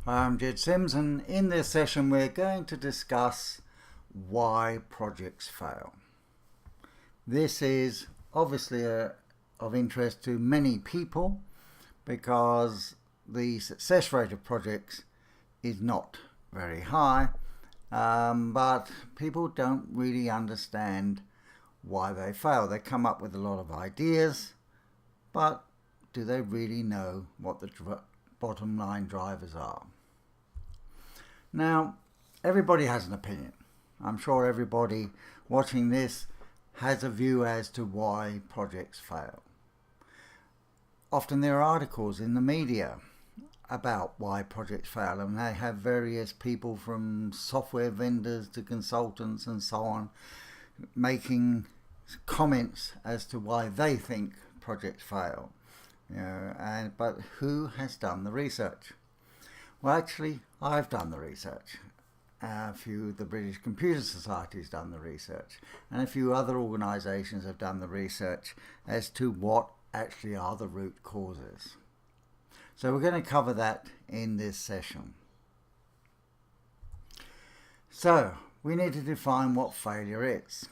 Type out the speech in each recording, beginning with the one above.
I'm Jed Sims, and in this session we're going to discuss why projects fail. This is obviously of interest to many people because the success rate of projects is not very high, but people don't really understand why they fail. They come up with a lot of ideas, but do they really know what the bottom line drivers are? Now, everybody has an opinion. I'm sure everybody watching this has a view as to why projects fail. Often there are articles in the media about why projects fail, and they have various people from software vendors to consultants and so on making comments as to why they think projects fail. But who has done the research? Well, actually, I've done the research. The British Computer Society has done the research, and a few other organisations have done the research as to what actually are the root causes. So we're going to cover that in this session. So we need to define what failure is.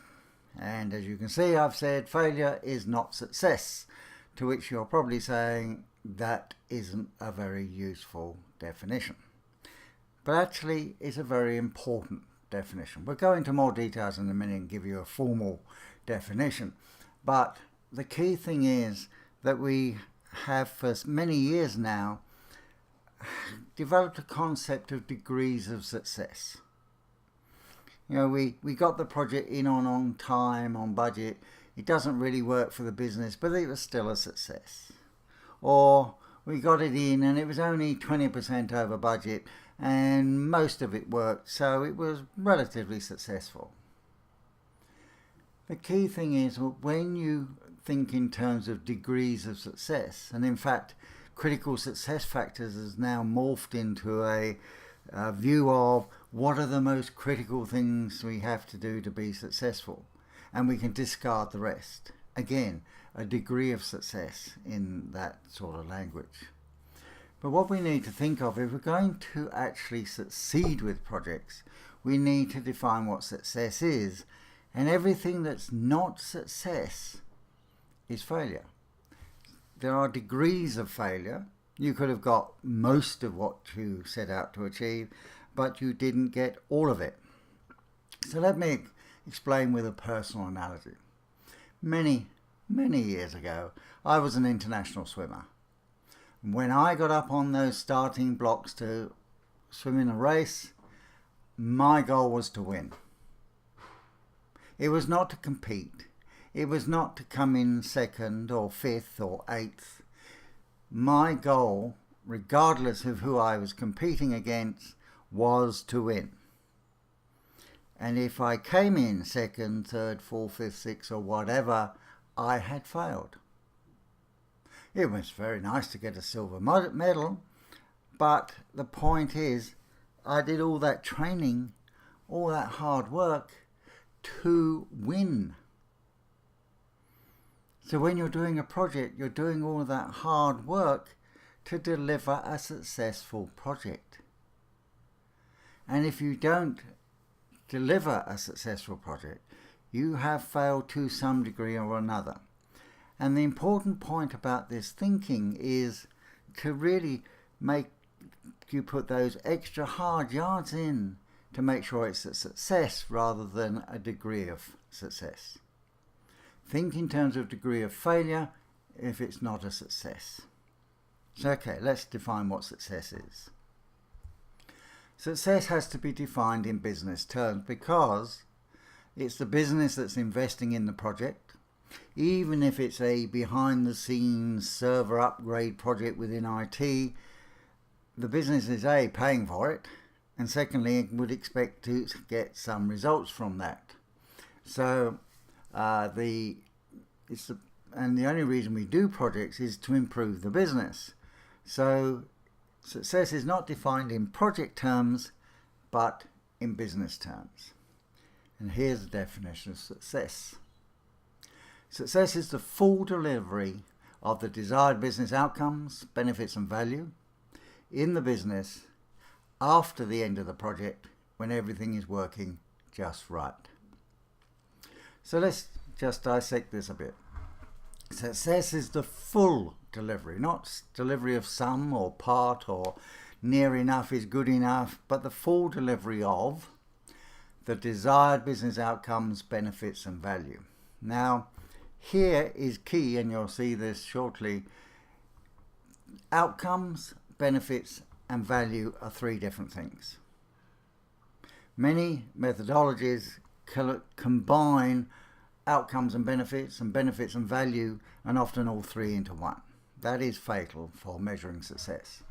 And as you can see, I've said failure is not success, to which you're probably saying that isn't a very useful definition. But actually, it's a very important definition. We'll go into more details in a minute and give you a formal definition. But the key thing is that we have for many years now developed a concept of degrees of success. We got the project in on time, on budget. It doesn't really work for the business, but it was still a success. Or we got it in and it was only 20% over budget and most of it worked, so it was relatively successful. The key thing is when you think in terms of degrees of success, and in fact critical success factors has now morphed into a view of what are the most critical things we have to do to be successful, and we can discard the rest. Again, a degree of success in that sort of language. But what we need to think of, if we're going to actually succeed with projects, we need to define what success is, and everything that's not success is failure. There are degrees of failure. You could have got most of what you set out to achieve, but you didn't get all of it. So let me explain with a personal analogy. Many years ago, I was an international swimmer. When I got up on those starting blocks to swim in a race, my goal was to win. It was not to compete. It was not to come in second or fifth or eighth. My goal, regardless of who I was competing against, was to win. And if I came in second, third, fourth, fifth, sixth or whatever, I had failed. It was very nice to get a silver medal, but the point is I did all that training, all that hard work to win. So when you're doing a project, you're doing all of that hard work to deliver a successful project. And if you don't deliver a successful project, you have failed to some degree or another. And the important point about this thinking is to really make you put those extra hard yards in to make sure it's a success rather than a degree of success. Think in terms of degree of failure if it's not a success. So okay, let's define what success is. Success has to be defined in business terms because it's the business that's investing in the project. Even if it's a behind-the-scenes server upgrade project within IT, the business is A, paying for it, and secondly, it would expect to get some results from that. So the only reason we do projects is to improve the business. So success is not defined in project terms, but in business terms. And here's the definition of success. Success is the full delivery of the desired business outcomes, benefits and value in the business after the end of the project when everything is working just right. So let's just dissect this a bit. Success is the full delivery, not delivery of some or part or near enough is good enough, but the full delivery of the desired business outcomes, benefits and value. Now, here is key, and you'll see this shortly. Outcomes, benefits and value are three different things. Many methodologies combine outcomes and benefits and value, and often all three into one. That is fatal for measuring success.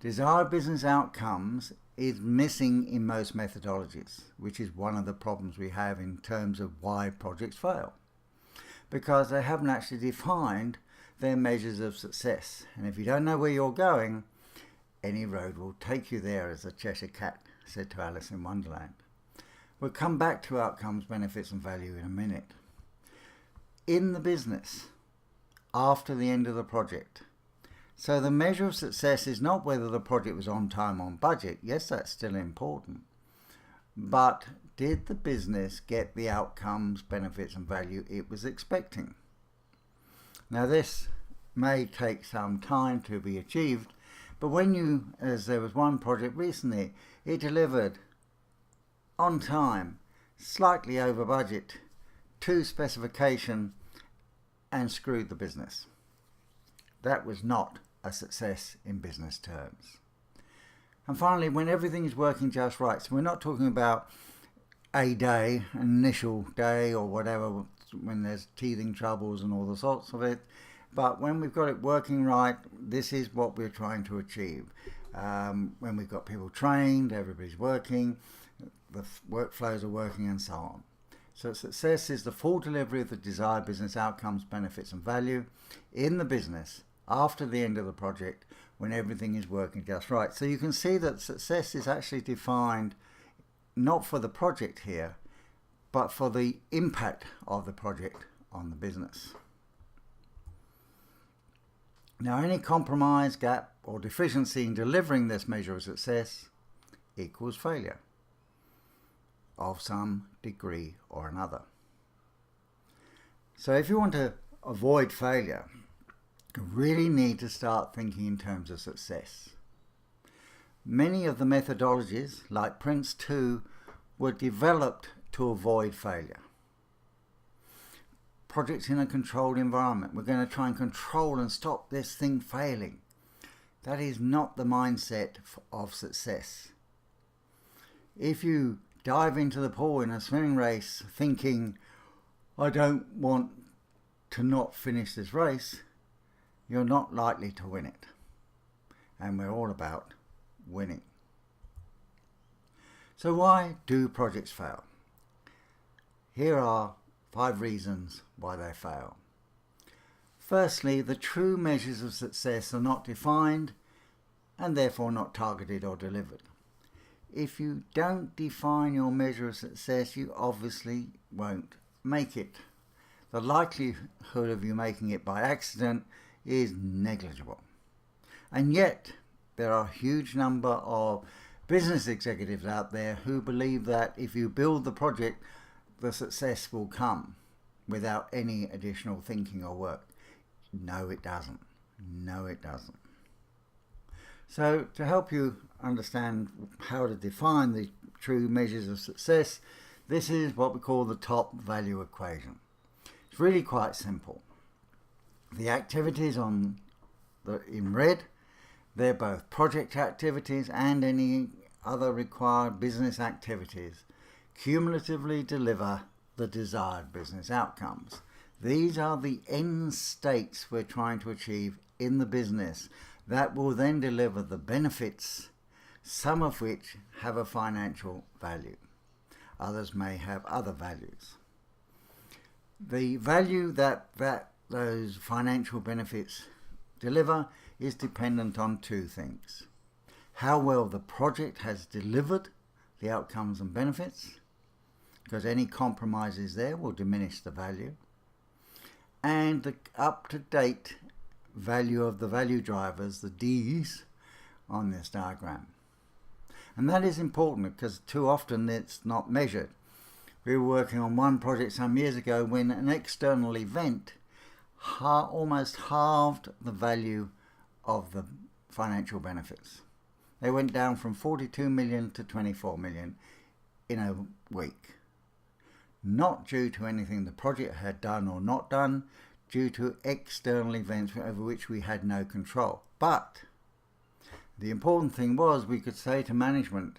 Desired business outcomes is missing in most methodologies, which is one of the problems we have in terms of why projects fail, because they haven't actually defined their measures of success. And if you don't know where you're going, any road will take you there, as the Cheshire Cat said to Alice in Wonderland. We'll come back to outcomes, benefits and value in a minute. In the business, after the end of the project. So the measure of success is not whether the project was on time, on budget. Yes, that's still important. But did the business get the outcomes, benefits and value it was expecting? Now this may take some time to be achieved, but as there was one project recently, it delivered on time, slightly over budget, to specification, and screwed the business. That was not a success in business terms. And finally, when everything is working just right, so we're not talking about a day, an initial day or whatever, when there's teething troubles and all the sorts of it, but when we've got it working right, this is what we're trying to achieve. When we've got people trained, everybody's working, the workflows are working and so on. So success is the full delivery of the desired business outcomes, benefits and value in the business after the end of the project when everything is working just right. So you can see that success is actually defined not for the project here, but for the impact of the project on the business. Now, any compromise, gap or deficiency in delivering this measure of success equals failure of some degree or another. So if you want to avoid failure, you really need to start thinking in terms of success. Many of the methodologies, like Prince 2, were developed to avoid failure. Projects in a controlled environment. We're going to try and control and stop this thing failing. That is not the mindset of success. If you dive into the pool in a swimming race thinking, I don't want to not finish this race, you're not likely to win it. And we're all about winning. So why do projects fail? Here are 5 reasons why they fail. Firstly, the true measures of success are not defined and therefore not targeted or delivered. If you don't define your measure of success, you obviously won't make it. The likelihood of you making it by accident is negligible. And yet, there are a huge number of business executives out there who believe that if you build the project, the success will come without any additional thinking or work. No, it doesn't. No, it doesn't. So to help you understand how to define the true measures of success, this is what we call the top value equation. It's really quite simple. The activities in red, they're both project activities and any other required business activities cumulatively deliver the desired business outcomes. These are the end states we're trying to achieve in the business that will then deliver the benefits, some of which have a financial value. Others may have other values. The value that those financial benefits deliver is dependent on 2 things. How well the project has delivered the outcomes and benefits, because any compromises there will diminish the value, and the up-to-date value of the value drivers, the D's, on this diagram. And that is important because too often it's not measured. We were working on one project some years ago when an external event almost halved the value of the financial benefits. They went down from 42 million to 24 million in a week. Not due to anything the project had done or not done, due to external events over which we had no control. But the important thing was we could say to management,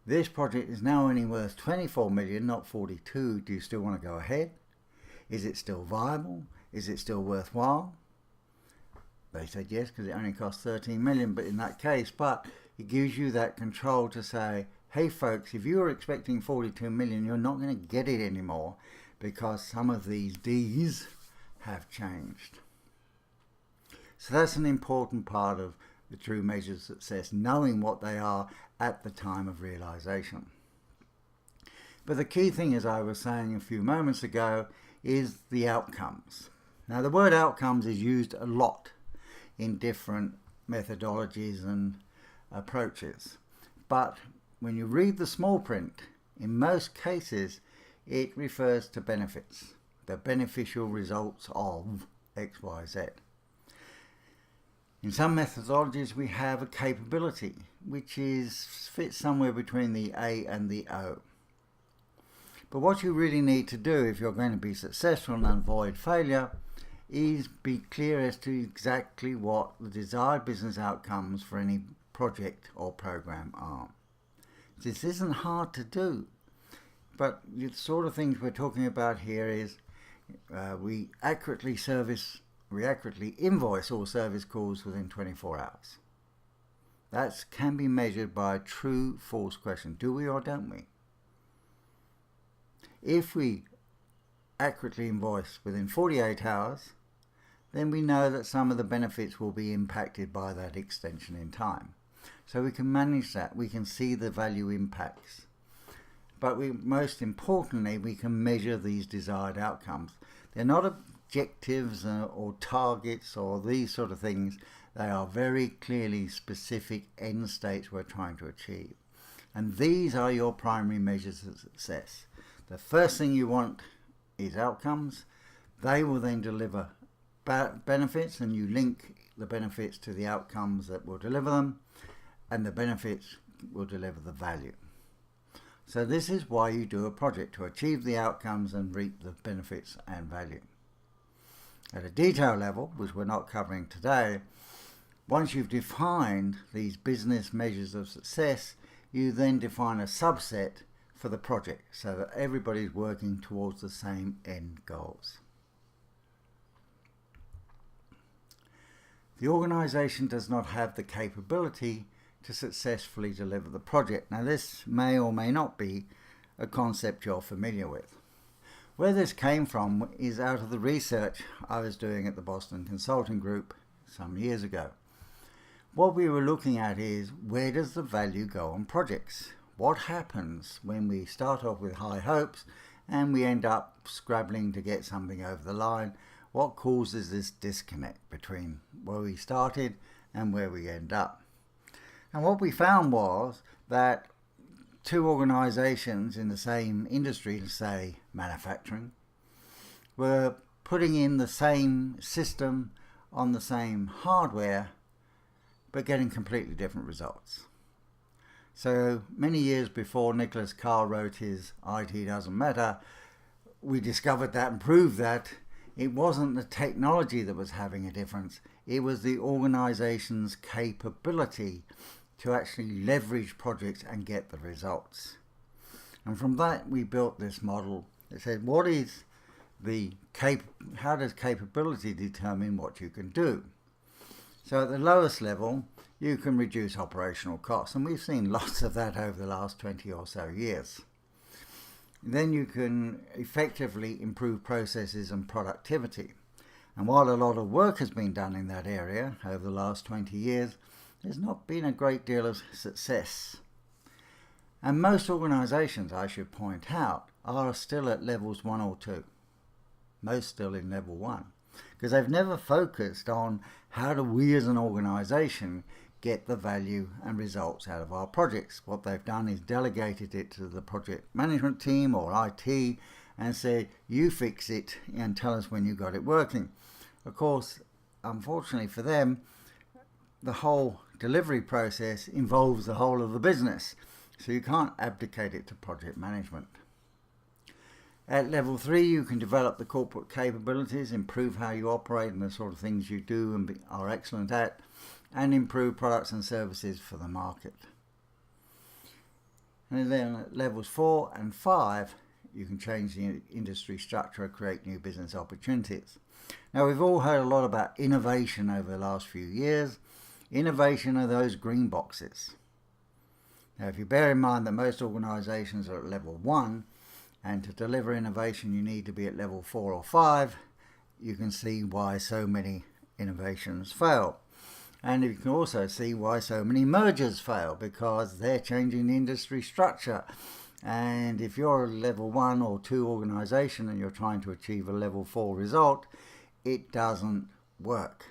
this project is now only worth 24 million, not 42. Do you still want to go ahead? Is it still viable? Is it still worthwhile? They said yes, because it only cost 13 million, but in that case, but it gives you that control to say, hey folks, if you were expecting 42 million, you're not going to get it anymore because some of these D's have changed. So that's an important part of the true measures of success, knowing what they are at the time of realization. But the key thing, as I was saying a few moments ago, is the outcomes. Now the word outcomes is used a lot in different methodologies and approaches. But when you read the small print, in most cases, it refers to benefits, the beneficial results of X, Y, Z. In some methodologies, we have a capability, which fits somewhere between the A and the O. But what you really need to do if you're going to be successful and avoid failure is be clear as to exactly what the desired business outcomes for any project or program are. This isn't hard to do, but the sort of things we're talking about here is we accurately invoice all service calls within 24 hours. That can be measured by a true false question. Do we or don't we? If we accurately invoice within 48 hours, then we know that some of the benefits will be impacted by that extension in time. So we can manage that. We can see the value impacts. But most importantly, we can measure these desired outcomes. They're not objectives or targets or these sort of things. They are very clearly specific end states we're trying to achieve. And these are your primary measures of success. The first thing you want is outcomes. They will then deliver benefits, and you link the benefits to the outcomes that will deliver them, and the benefits will deliver the value. So this is why you do a project, to achieve the outcomes and reap the benefits and value. At a detail level, which we're not covering today, once you've defined these business measures of success, you then define a subset for the project so that everybody's working towards the same end goals. The organization does not have the capability to successfully deliver the project. Now this may or may not be a concept you're familiar with. Where this came from is out of the research I was doing at the Boston Consulting Group some years ago. What we were looking at is, where does the value go on projects? What happens when we start off with high hopes and we end up scrabbling to get something over the line? What causes this disconnect between where we started and where we end up? And what we found was that two organizations in the same industry, say manufacturing, were putting in the same system on the same hardware, but getting completely different results. So many years before Nicholas Carr wrote his IT Doesn't Matter, we discovered that and proved that it wasn't the technology that was having a difference. It was the organization's capability to actually leverage projects and get the results. And from that, we built this model that said, how does capability determine what you can do? So at the lowest level, you can reduce operational costs. And we've seen lots of that over the last 20 or so years. Then you can effectively improve processes and productivity. And while a lot of work has been done in that area over the last 20 years, there's not been a great deal of success. And most organizations, I should point out, are still at levels 1 or 2. Most still in level 1. Because they've never focused on how do we as an organization get the value and results out of our projects. What they've done is delegated it to the project management team or IT and said, you fix it and tell us when you got it working. Of course, unfortunately for them, the whole delivery process involves the whole of the business, so you can't abdicate it to project management. At level 3, you can develop the corporate capabilities, improve how you operate and the sort of things you do and are excellent at, and improve products and services for the market. And then at levels 4 and 5, you can change the industry structure and create new business opportunities. Now, we've all heard a lot about innovation over the last few years. Innovation are those green boxes. Now, if you bear in mind that most organizations are at level 1, and to deliver innovation you need to be at level 4 or 5, you can see why so many innovations fail. And you can also see why so many mergers fail, because they're changing the industry structure. And if you're a level 1 or 2 organization and you're trying to achieve a level 4 result, it doesn't work.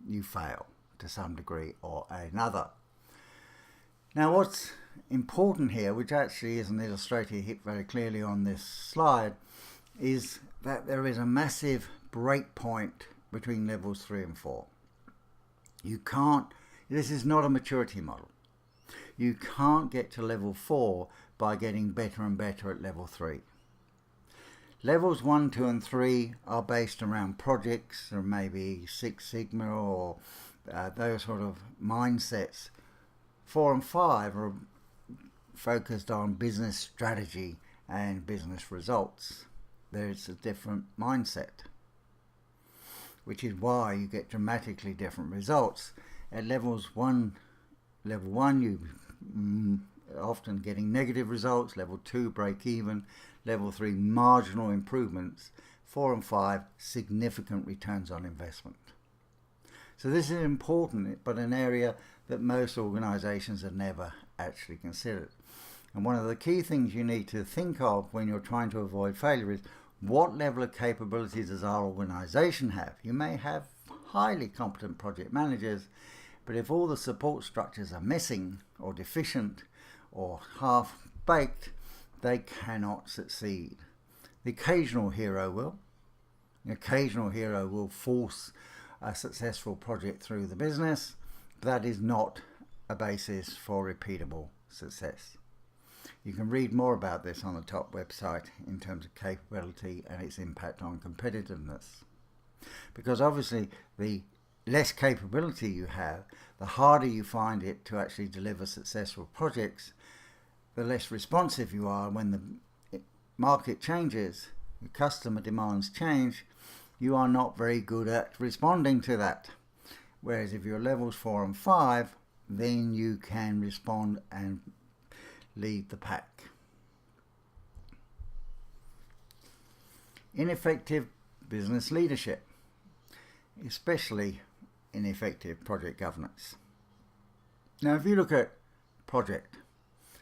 You fail to some degree or another. Now, what's important here, which actually isn't illustrated here very clearly on this slide, is that there is a massive break point between levels 3 and 4. This is not a maturity model. You can't get to level 4 by getting better and better at level 3. Levels 1, 2 and 3 are based around projects or maybe Six Sigma or those sort of mindsets. 4 and 5 are focused on business strategy and business results. There's a different mindset, which is why you get dramatically different results. At level 1, you often getting negative results. Level 2, break even. Level 3, marginal improvements. 4 and 5, significant returns on investment. So this is important, but an area that most organizations have never actually considered. And one of the key things you need to think of when you're trying to avoid failure is, what level of capabilities does our organization have? You may have highly competent project managers, but if all the support structures are missing or deficient or half-baked, they cannot succeed. The occasional hero will. The occasional hero will force a successful project through the business. That is not a basis for repeatable success. You can read more about this on the top website in terms of capability and its impact on competitiveness. Because obviously the less capability you have, the harder you find it to actually deliver successful projects, the less responsive you are when the market changes, the customer demands change, you are not very good at responding to that. Whereas if you're levels 4 and 5, then you can respond and lead the pack. Ineffective business leadership, especially ineffective project governance. Now, if you look at project,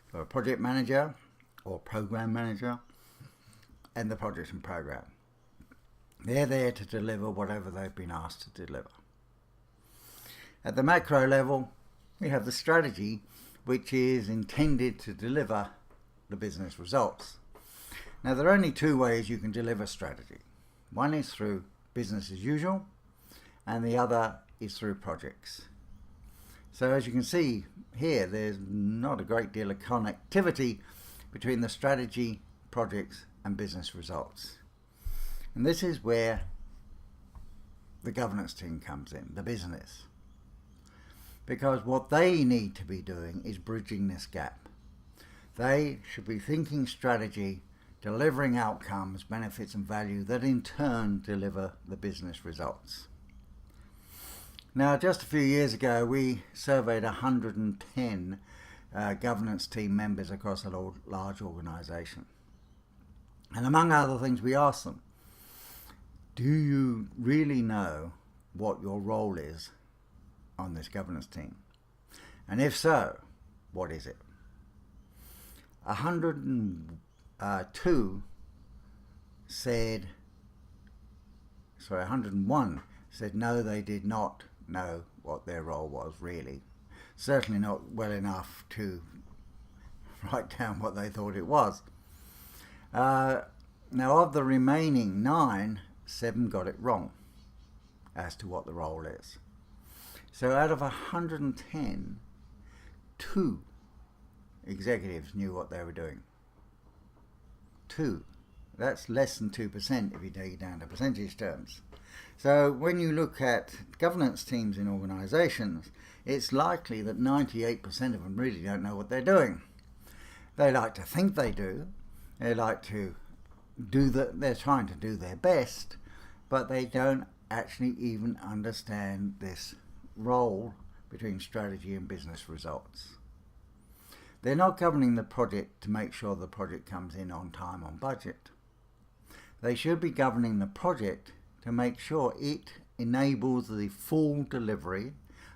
you've got a project manager or program manager and the project and program. They're there to deliver whatever they've been asked to deliver. At the macro level, we have the strategy, which is intended to deliver the business results. Now, there are only 2 ways you can deliver strategy. One is through business as usual, and the other is through projects. So as you can see here, there's not a great deal of connectivity between the strategy, projects, and business results. And this is where the governance team comes in, the business. Because what they need to be doing is bridging this gap. They should be thinking strategy, delivering outcomes, benefits and value that in turn deliver the business results. Now, just a few years ago, we surveyed 110 governance team members across a large organization. And among other things, we asked them, do you really know what your role is on this governance team? And if so, what is it? 101 said no, they did not know what their role was really. certainly not well enough to write down what they thought it was. Now, of the remaining 9, 7 got it wrong as to what the role is. So out of 110, 2 executives knew what they were doing. 2. That's less than 2% if you take it down to percentage terms. So when you look at governance teams in organisations, it's likely that 98% of them really don't know what they're doing. They like to think they do. They like to they're trying to do their best, but they don't actually even understand this role between strategy and business results. They're not governing the project to make sure the project comes in on time, on budget. They should be governing the project to make sure it enables the full delivery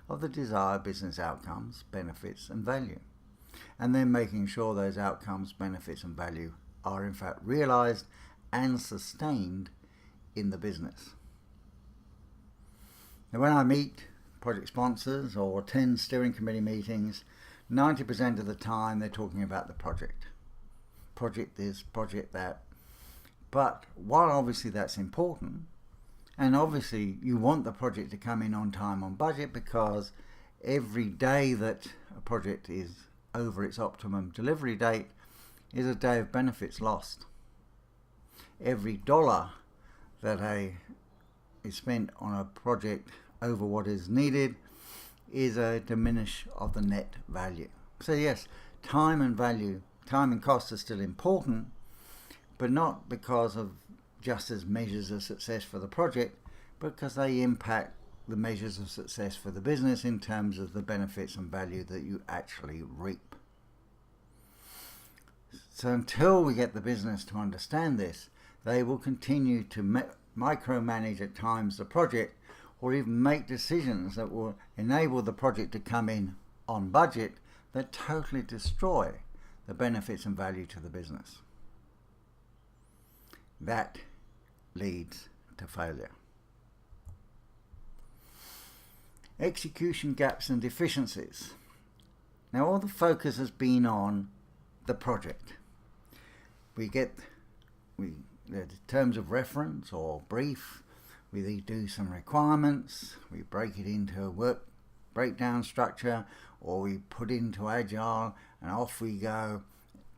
of the desired business outcomes, benefits and value. And then making sure those outcomes, benefits and value are in fact realised and sustained in the business. Now, when I meet project sponsors or attend steering committee meetings, 90% of the time they're talking about the project. Project this, project that. But while obviously that's important, and obviously you want the project to come in on time, on budget, because every day that a project is over its optimum delivery date is a day of benefits lost. Every dollar that is spent on a project over what is needed is a diminish of the net value. So yes, time and value, time and cost are still important, but not because of just as measures of success for the project, but because they impact the measures of success for the business in terms of the benefits and value that you actually reap. So until we get the business to understand this, they will continue to micromanage at times the project, or even make decisions that will enable the project to come in on budget that totally destroy the benefits and value to the business. That leads to failure. Execution gaps and deficiencies. Now all the focus has been on the project. The terms of reference or brief, we do some requirements, we break it into a work breakdown structure, or we put into Agile, and off we go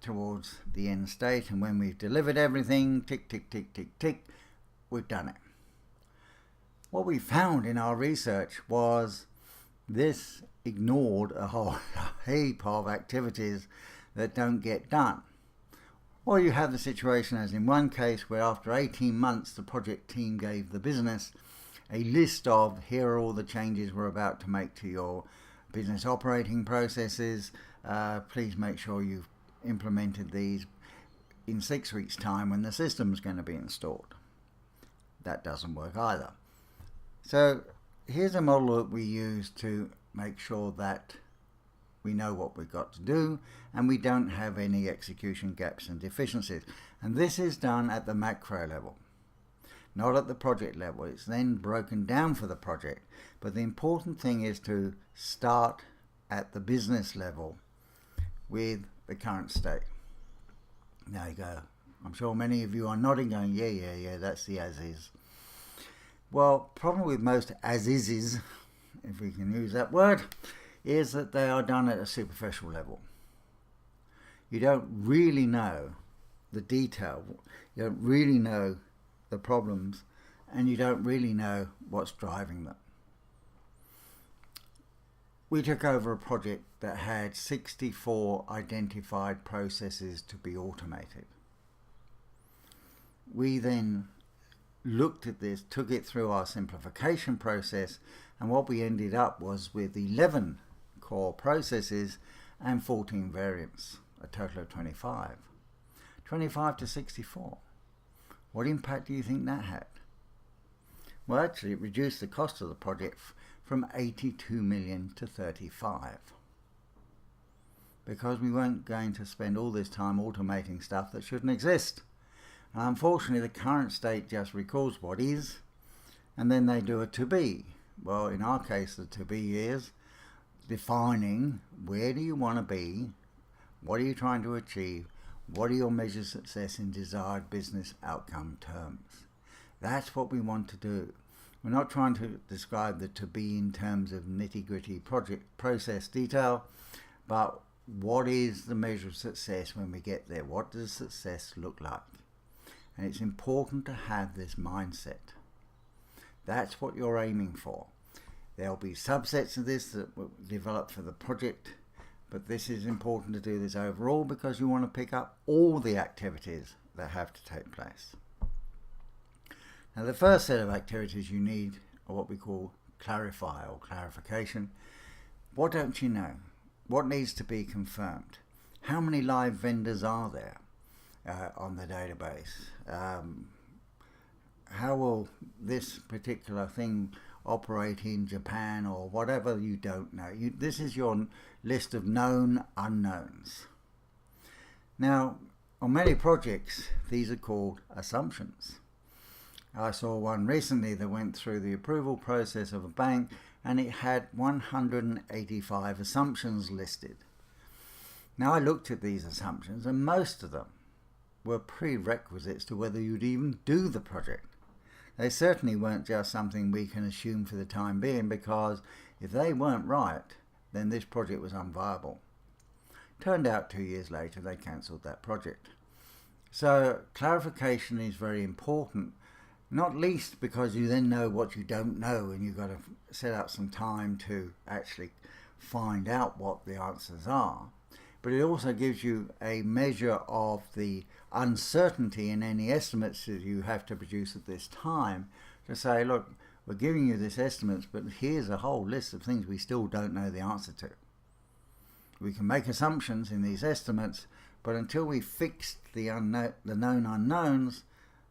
towards the end state. And when we've delivered everything, tick, tick, tick, tick, tick, we've done it. What we found in our research was this ignored a whole heap of activities that don't get done. Or you have the situation as in one case where after 18 months the project team gave the business a list of here are all the changes we're about to make to your business operating processes. Please make sure you've implemented these in 6 weeks' time when the system's going to be installed. That doesn't work either. So here's a model that we use to make sure that we know what we've got to do and we don't have any execution gaps and deficiencies. And this is done at the macro level, not at the project level. It's then broken down for the project. But the important thing is to start at the business level with the current state. There you go. I'm sure many of you are nodding going, yeah, that's the as is. Well, problem with most as is, if we can use that word, is that they are done at a superficial level. You don't really know the detail, you don't really know the problems, and you don't really know what's driving them. We took over a project that had 64 identified processes to be automated. We then looked at this, took it through our simplification process, and what we ended up was with 11 core processes and 14 variants, a total of 25. 25 to 64. What impact do you think that had? Well, actually it reduced the cost of the project from 82 million to 35. Because we weren't going to spend all this time automating stuff that shouldn't exist. And unfortunately, the current state just records what is, and then they do a to be. Well, in our case, the to be is defining where do you want to be, what are you trying to achieve, what are your measures of success in desired business outcome terms. That's what we want to do. We're not trying to describe the to be in terms of nitty-gritty project process detail, but what is the measure of success when we get there? What does success look like? And it's important to have this mindset. That's what you're aiming for. There'll be subsets of this that will develop for the project, but this is important to do this overall because you want to pick up all the activities that have to take place. Now, the first set of activities you need are what we call clarify or clarification. What don't you know? What needs to be confirmed? How many live vendors are there on the database? How will this particular thing operate in Japan or whatever you don't know? This is your list of known unknowns. Now, on many projects, these are called assumptions. I saw one recently that went through the approval process of a bank and it had 185 assumptions listed. Now, I looked at these assumptions and most of them were prerequisites to whether you'd even do the project. They certainly weren't just something we can assume for the time being, because if they weren't right, then this project was unviable. Turned out 2 years later they cancelled that project. So clarification is very important, not least because you then know what you don't know and you've got to set up some time to actually find out what the answers are. But it also gives you a measure of the uncertainty in any estimates that you have to produce at this time, to say, look, we're giving you this estimates, but here's a whole list of things we still don't know the answer to. We can make assumptions in these estimates, but until we fix the known unknowns,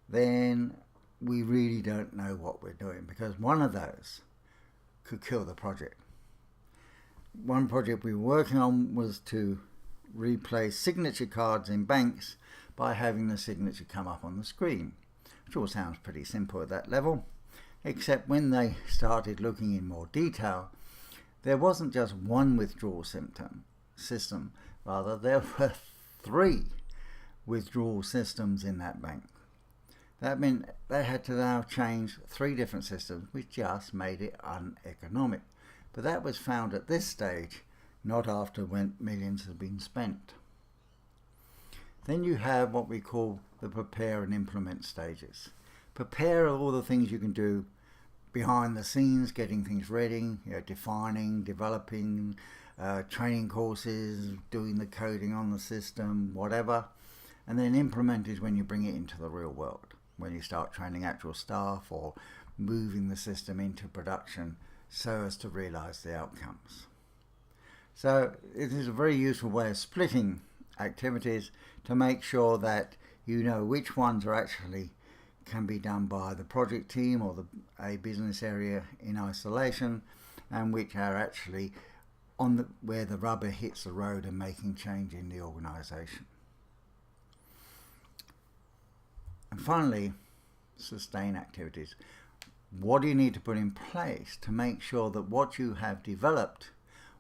then we really don't know what we're doing, because one of those could kill the project. One project we were working on was to replace signature cards in banks by having the signature come up on the screen, which all sounds pretty simple at that level, except when they started looking in more detail, there wasn't just one withdrawal system, rather there were 3 withdrawal systems in that bank. That meant they had to now change 3 different systems, which just made it uneconomic. But that was found at this stage, not after when millions had been spent. Then you have what we call the prepare and implement stages. Prepare are all the things you can do behind the scenes, getting things ready, defining, developing, training courses, doing the coding on the system, whatever. And then implement is when you bring it into the real world, when you start training actual staff or moving the system into production so as to realize the outcomes. So it is a very useful way of splitting activities to make sure that you know which ones are actually can be done by the project team or a business area in isolation, and which are actually where the rubber hits the road and making change in the organization. And finally, sustain activities. What do you need to put in place to make sure that what you have developed,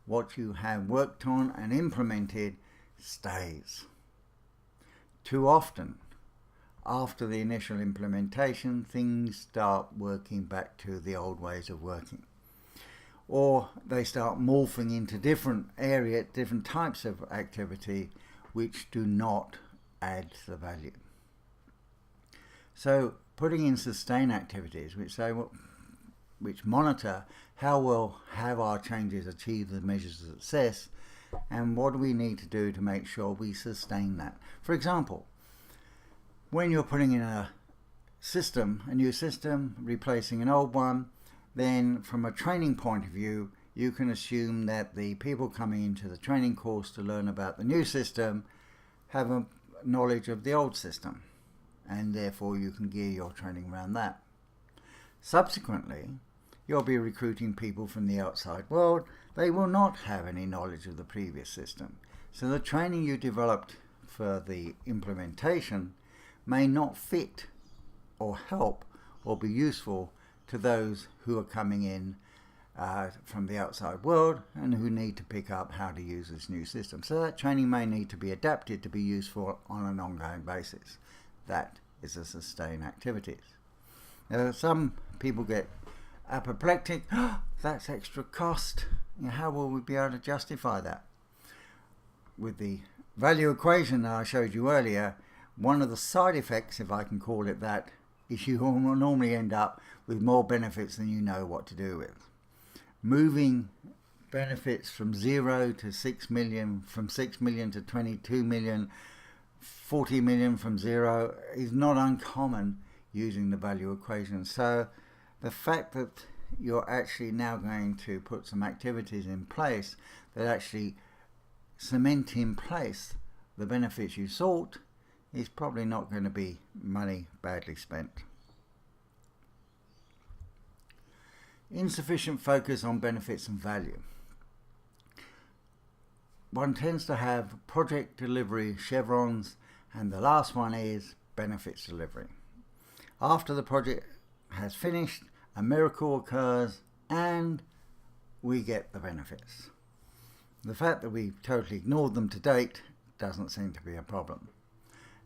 what you have worked on and implemented, stays? Too often, after the initial implementation, things start working back to the old ways of working. Or they start morphing into different types of activity which do not add the value. So putting in sustain activities which monitor how well have our changes achieved the measures of success, and what do we need to do to make sure we sustain that. For example, when you're putting in a new system, replacing an old one, then from a training point of view, you can assume that the people coming into the training course to learn about the new system have a knowledge of the old system, and therefore you can gear your training around that. Subsequently, you'll be recruiting people from the outside world. They will not have any knowledge of the previous system. So the training you developed for the implementation may not fit or help or be useful to those who are coming in from the outside world and who need to pick up how to use this new system. So that training may need to be adapted to be useful on an ongoing basis. That is a sustained activities. Now, some people get apoplectic. Oh, that's extra cost. How will we be able to justify that? With the value equation that I showed you earlier, one of the side effects, if I can call it that, is you will normally end up with more benefits than you know what to do with. Moving benefits from 0 to 6 million, from 6 million to 22 million, 40 million from 0 is not uncommon using the value equation. So the fact that you're actually now going to put some activities in place that actually cement in place the benefits you sought is probably not going to be money badly spent. Insufficient focus on benefits and value. One tends to have project delivery chevrons, and the last one is benefits delivery. After the project has finished, a miracle occurs and we get the benefits. The fact that we've totally ignored them to date doesn't seem to be a problem.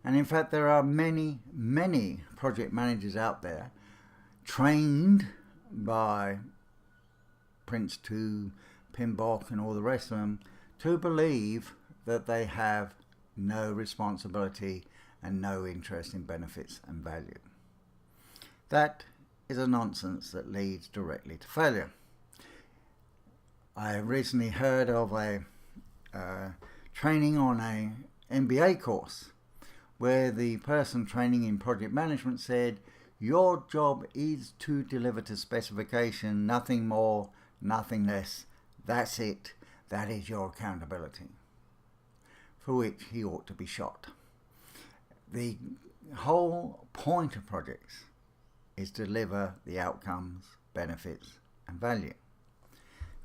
And in fact, there are many, many project managers out there trained by Prince 2, Pinbock and all the rest of them to believe that they have no responsibility and no interest in benefits and value. That is a nonsense that leads directly to failure. I recently heard of a training on an MBA course where the person training in project management said, your job is to deliver to specification, nothing more, nothing less. That's it. That is your accountability. For which he ought to be shot. The whole point of projects is to deliver the outcomes, benefits and value.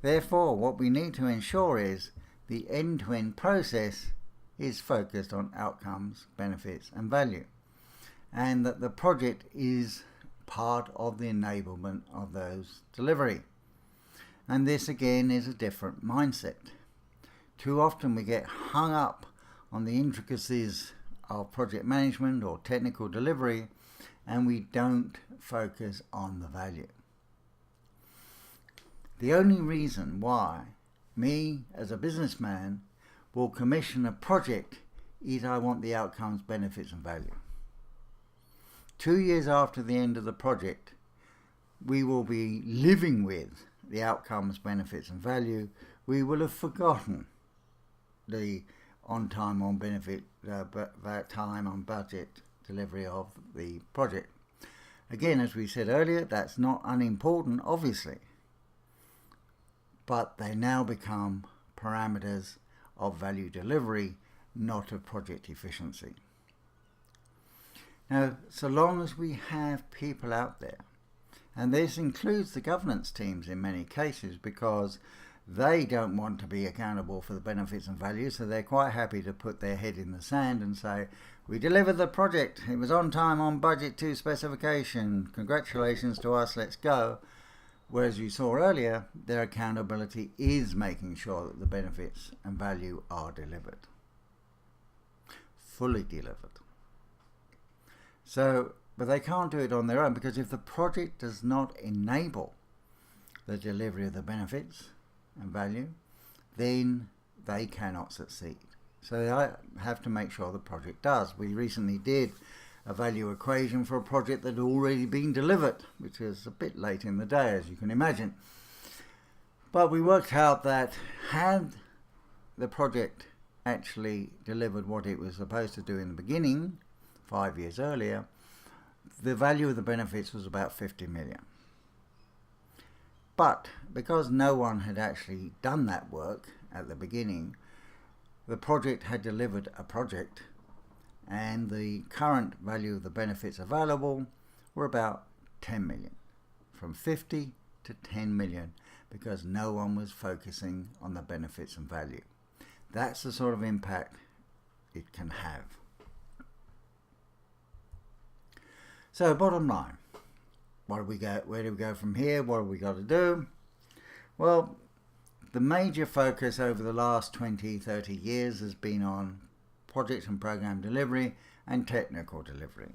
Therefore, what we need to ensure is the end-to-end process is focused on outcomes, benefits and value, and that the project is part of the enablement of those delivery. And this again is a different mindset. Too often we get hung up on the intricacies of project management or technical delivery, and we don't focus on the value. The only reason why me as a businessman will commission a project is I want the outcomes, benefits and value. 2 years after the end of the project, we will be living with the outcomes, benefits and value. We will have forgotten the on time, on benefit, time, on budget delivery of the project. Again, as we said earlier, that's not unimportant, obviously, but they now become parameters of value delivery, not of project efficiency. Now, so long as we have people out there, and this includes the governance teams in many cases, because they don't want to be accountable for the benefits and values, so they're quite happy to put their head in the sand and say, we delivered the project, it was on time, on budget to specification, congratulations to us, let's go. Whereas you saw earlier, their accountability is making sure that the benefits and value are delivered, fully delivered. So, but they can't do it on their own, because if the project does not enable the delivery of the benefits and value, then they cannot succeed. So they have to make sure the project does. We recently did a value equation for a project that had already been delivered, which was a bit late in the day, as you can imagine. But we worked out that had the project actually delivered what it was supposed to do in the beginning, 5 years earlier, the value of the benefits was about 50 million. But because no one had actually done that work at the beginning, the project had delivered a project, and the current value of the benefits available were about 10 million, from 50 to 10 million, because no one was focusing on the benefits and value. That's the sort of impact it can have. So bottom line, where do we go from here? What have we got to do? Well, the major focus over the last 20, 30 years has been on project and program delivery and technical delivery.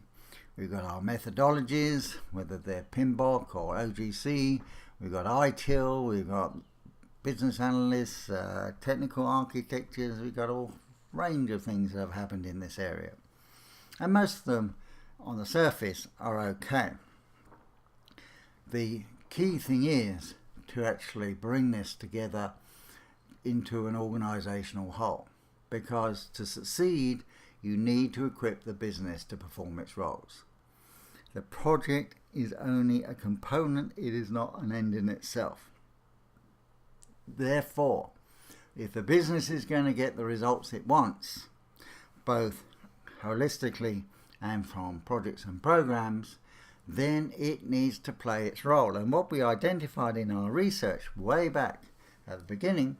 We've got our methodologies, whether they're PMBOK or OGC. We've got ITIL, we've got business analysts, technical architectures. We've got a range of things that have happened in this area. And most of them, on the surface, are okay. The key thing is to actually bring this together into an organizational whole, because to succeed you need to equip the business to perform its roles. The project is only a component, it is not an end in itself. Therefore, if the business is going to get the results it wants, both holistically and from projects and programs, then it needs to play its role. And what we identified in our research way back at the beginning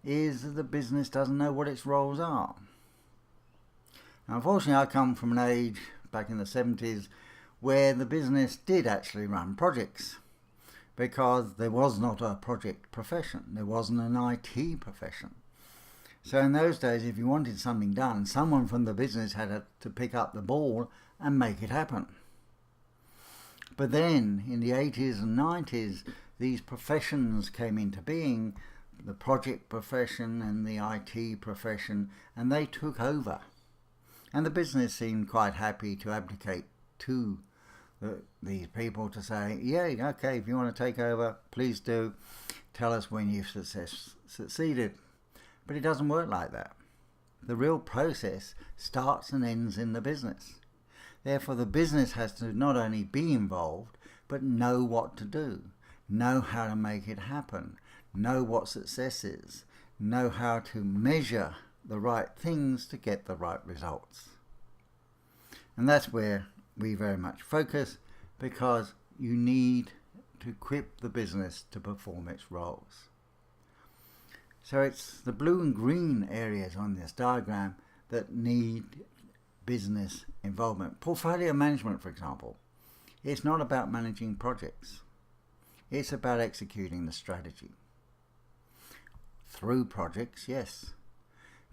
is that the business doesn't know what its roles are. Now, unfortunately, I come from an age back in the 70s where the business did actually run projects, because there was not a project profession, there wasn't an IT profession. So in those days, if you wanted something done, someone from the business had to pick up the ball and make it happen. But then, in the 80s and 90s, these professions came into being, the project profession and the IT profession, and they took over. And the business seemed quite happy to abdicate to these people to say, yeah, okay, if you want to take over, please do. Tell us when you've succeeded. But it doesn't work like that. The real process starts and ends in the business. Therefore, the business has to not only be involved, but know what to do, know how to make it happen, know what success is, know how to measure the right things to get the right results. And that's where we very much focus, because you need to equip the business to perform its roles. So it's the blue and green areas on this diagram that need business involvement. Portfolio management, for example, it's not about managing projects. It's about executing the strategy. Through projects, yes.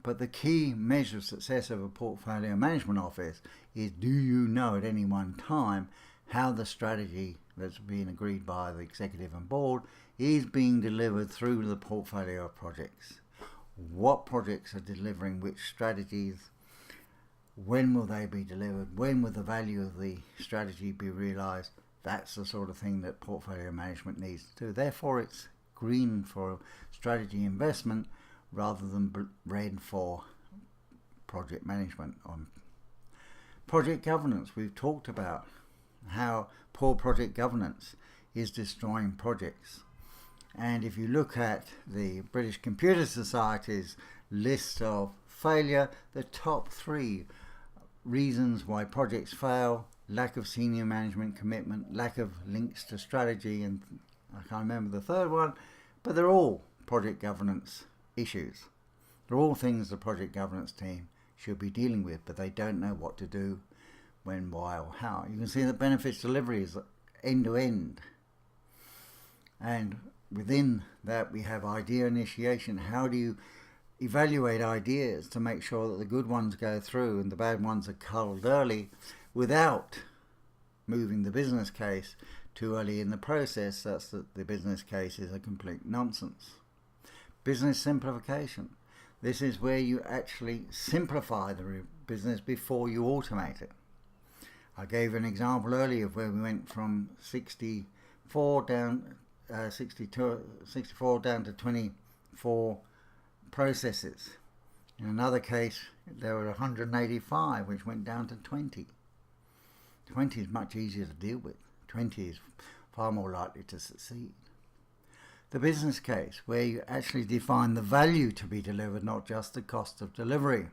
But the key measure of success of a portfolio management office is, do you know at any one time how the strategy that's been agreed by the executive and board is being delivered through the portfolio of projects? What projects are delivering which strategies? When will they be delivered? When will the value of the strategy be realized? That's the sort of thing that portfolio management needs to do. Therefore, it's green for strategy investment rather than red for project management. On project governance, we've talked about how poor project governance is destroying projects. And if you look at the British Computer Society's list of failure, the top 3 reasons why projects fail: lack of senior management commitment, lack of links to strategy, and I can't remember the third one, but they're all project governance issues. They're all things the project governance team should be dealing with, but they don't know what to do, when, why, or how. You can see that benefits delivery is end to end. And within that we have idea initiation. How do you evaluate ideas to make sure that the good ones go through and the bad ones are culled early without moving the business case too early in the process, such that the business case is a complete nonsense. Business simplification. This is where you actually simplify the business before you automate it. I gave an example earlier of where we went from 64 down to 24 processes. In another case, there were 185, which went down to 20. 20 is much easier to deal with. 20 is far more likely to succeed. The business case, where you actually define the value to be delivered, not just the cost of delivery.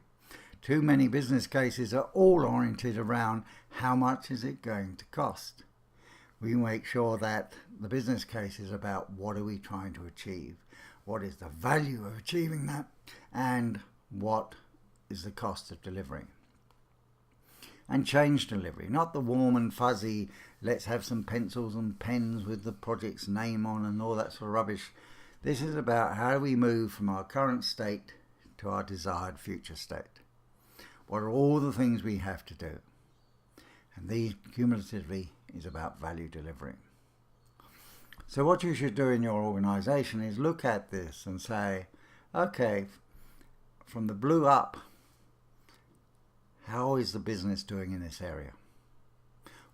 Too many business cases are all oriented around how much is it going to cost. We make sure that the business case is about what are we trying to achieve, what is the value of achieving that, and what is the cost of delivering. And change delivery, not the warm and fuzzy, let's have some pencils and pens with the project's name on and all that sort of rubbish. This is about how do we move from our current state to our desired future state. What are all the things we have to do? And these cumulatively is about value delivery. So what you should do in your organization is look at this and say, okay, from the blue up, how is the business doing in this area?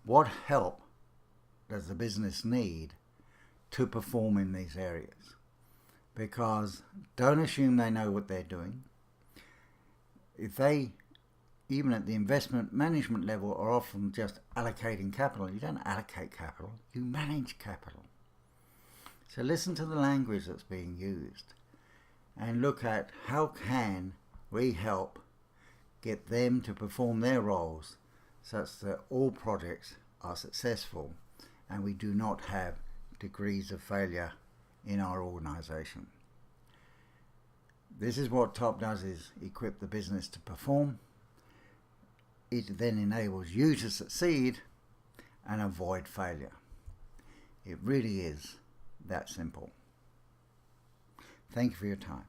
What help does the business need to perform in these areas? Because don't assume they know what they're doing. If they, even at the investment management level, are often just allocating capital, you don't allocate capital, you manage capital. So listen to the language that's being used and look at how can we help get them to perform their roles such that all projects are successful and we do not have degrees of failure in our organization. This is what TOP does, is equip the business to perform. It then enables you to succeed and avoid failure. It really is that simple. Thank you for your time.